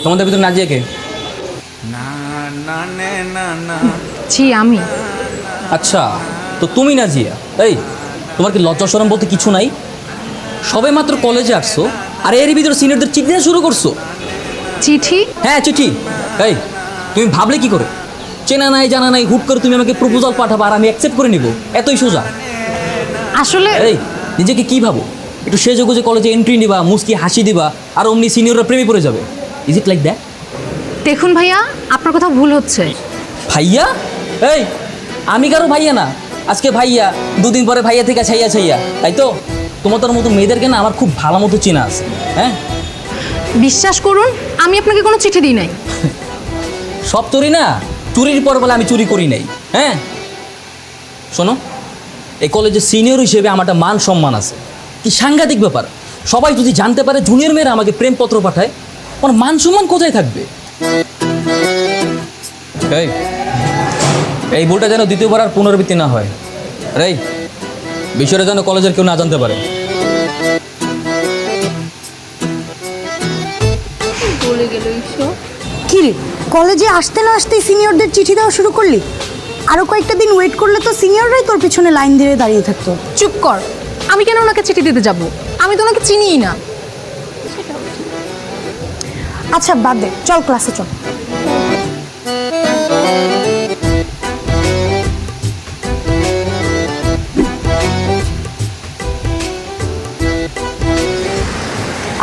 তোমাদের ভিতরে নাজিয়া কে? জি আমি। আচ্ছা, তো তুমি নাজিয়া। এই, তোমার কি লজ্জা শরম বলতে কিছু নাই? সবে মাত্র কলেজে আসছো আর এর ভিতরে সিনিয়রদের চিঠি দেওয়া শুরু করছো। চিঠি? হ্যাঁ, চিঠি। এই, তুমি ভাবলে কি করে? চেনা নাই জানা নাই হুট করে তুমি আমাকে প্রপোজাল পাঠাবা আর আমি অ্যাকসেপ্ট করে নিব? এতই সোজা? আসলে এই, নিজেকে কি ভাবো? একটু সেজে গুজে কলেজে এন্ট্রি নিবা, মুস্কি হাসি দিবা, আর অমনি সিনিয়ররা প্রেমে পড়ে যাবে। Is it like that? দেখুন ভাইয়া, আপনার কথা ভুল হচ্ছে। ভাইয়া? এই, আমি কারো ভাইয়া না। আজকে ভাইয়া, দুদিন পরে ভাইয়া থেকে ছাইয়া ছাইয়া, তাই তো? তোমাদের মতো মেয়েদেরকে না আমার খুব ভালো মতো চেনা আছে। হ্যাঁ, বিশ্বাস করুন, আমি আপনাকে কোনো চিঠি দিই নাই। সব চুরি না, চুরির পর বলে আমি চুরি করি নাই। হ্যাঁ, শোনো, এই কলেজের সিনিয়র হিসেবে আমার একটা মান সম্মান আছে। কি সাংঘাতিক ব্যাপার! সবাই যদি জানতে পারে জুনিয়র মেয়েরা আমাকে প্রেমপত্র পাঠায়, আমার মান সম্মান কোথায় থাকবে? এই ভুলটা যেন দ্বিতীয়বার আর পুনরাবৃত্তি না হয়। এই বিষয়টা যেন কলেজের কেউ না জানতে পারে। কি রে, কলেজে আসতে না আসতেই সিনিয়রদের চিঠি দেওয়া শুরু করলি? আরো কয়েকটা দিন ওয়েট করলে তো সিনিয়ররাই তোর পিছনে লাইন দিয়ে দাঁড়িয়ে থাকতো। চুপ কর। আমি কেন ওনাকে চিঠি দিতে যাব? আমি তো ওনাকে চিনিই না। আচ্ছা বাদ দে, চল ক্লাসে চল।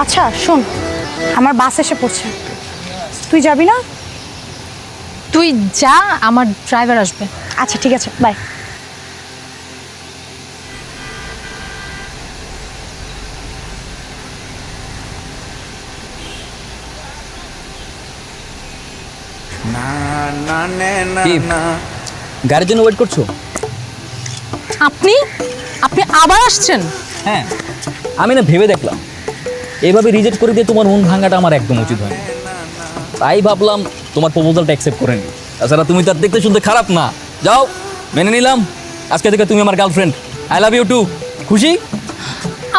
আচ্ছা শোন, আমার বাস এসে পড়ছে, তুই যাবি না? তুই যা, আমার ড্রাইভার আসবে। আচ্ছা ঠিক আছে, বাই। কি, গাড়ির জন্য ওয়েট করছো? আপনি আপনি আবার আসছেন? হ্যাঁ, আমি না ভেবে দেখলাম এইভাবে রিজেক্ট করে দিয়ে তোমার মন ভাঙাটা আমার একদম উচিত হয়নি। তাই ভাবলাম তোমার প্রপোজালটা অ্যাকসেপ্ট করে নিই। তাছাড়া তুমি তার দেখতে শুনতে খারাপ না। যাও, মেনে নিলাম। আজকে থেকে তুমি আমার girlfriend. I love you too. খুশি?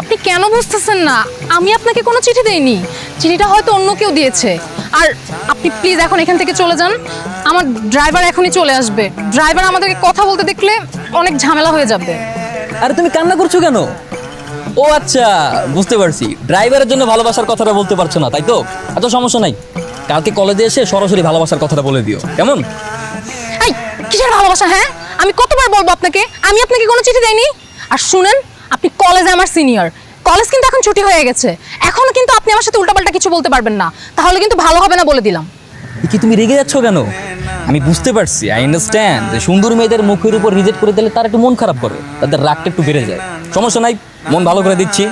আপনি কেন বুঝতেছেন না? আমি আপনাকে কোনো চিঠি দেইনি। চিঠিটা হয়তো অন্য কেউ দিয়েছে। আর আপনি প্লিজ এখন এখান থেকে চলে যান। আমার ড্রাইভার এখনই চলে আসবে। ড্রাইভার আমাদেরকে কথা বলতে দেখলে অনেক ঝামেলা হয়ে যাবে। আরে তুমি কান্না করছো কেন? ও আচ্ছা, বুঝতে পারছি। ড্রাইভারের জন্য ভালোবাসার কথাটা বলতে পারছো না, তাই তো? এত সমস্যা নাই, কালকে কলেজে এসে সরাসরি ভালোবাসার কথাটা বলে দিও, কেমন? এই কিসের ভালোবাসা? হ্যাঁ, আমি কতবার বলবো আপনাকে আমি আপনাকে কোনো চিঠি দেইনি। আর শুনেন, আপনি কলেজে আমার সিনিয়র। কলেজ কিন্তু এখন ছুটি হয়ে গেছে। এখনো কিন্তু আপনি আমার সাথে উল্টাপাল্টা কিছু বলতে পারবেন না, তাহলে কিন্তু ভালো হবে না বলে দিলাম। কি তুমি রেগে যাচ্ছ কেন? আমি বুঝতে পারছি, আই আন্ডারস্ট্যান্ড যে সুন্দর মেয়েদের মুখের উপর রিজেক্ট করে দিলে তার একটু মন খারাপ করে, তাদের রাগটা একটু বেড়ে যায়। সমস্যা নাই, মন ভালো করে দিচ্ছি।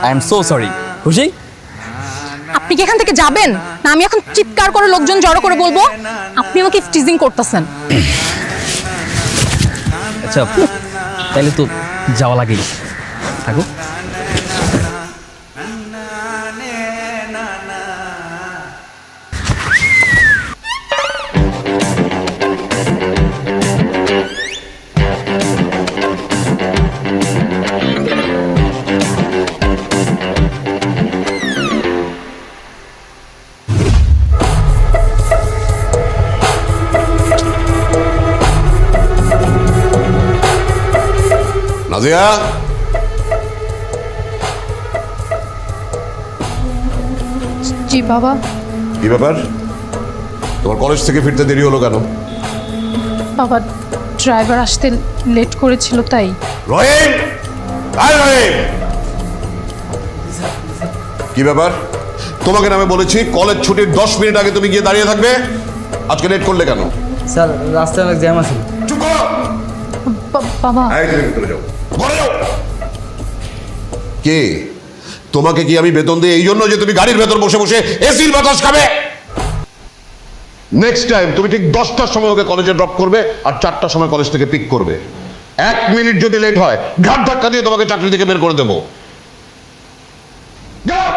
I am so sorry. খুশি? আপনি কি এখান থেকে যাবেন না আমি এখন চিৎকার করে লোকজন জড়ো করে বলবো আপনি আমাকে টিজিং করতেছেন? আচ্ছা, তাহলে তো যাওয়া লাগেই। থাকো। নাজিয়া, জি বাবা। কি ব্যাপার? তোমার কলেজ থেকে ফিরতে দেরি হলো কেন? বাবা, ড্রাইভার আসতে লেট করেছিল তাই। রহিম! আয় রহিম! কি ব্যাপার? তোমাকে না আমি বলেছি কলেজ ছুটির 10 মিনিট আগে তুমি গিয়ে দাঁড়িয়ে থাকবে, আজকে লেট করলে কেন? স্যার, রাস্তায় অনেক জ্যাম আছে। চুপ করো! বাবা, এই তুমি ভিতরে যাও, ঘরে যাও। কে? তোমাকে কি আমি বেতন দিই এই জন্য যে তুমি গাড়ির ভেতর বসে বসে এসির বাতাস খাবে? নেক্সট টাইম তুমি ঠিক 10টার সময় ওকে কলেজে ড্রপ করবে আর 4টার সময় কলেজ থেকে পিক করবে। 1 মিনিট যদি লেট হয় ঘাট ধাক্কা দিয়ে তোমাকে চাকরি থেকে বের করে দেবো। যাও।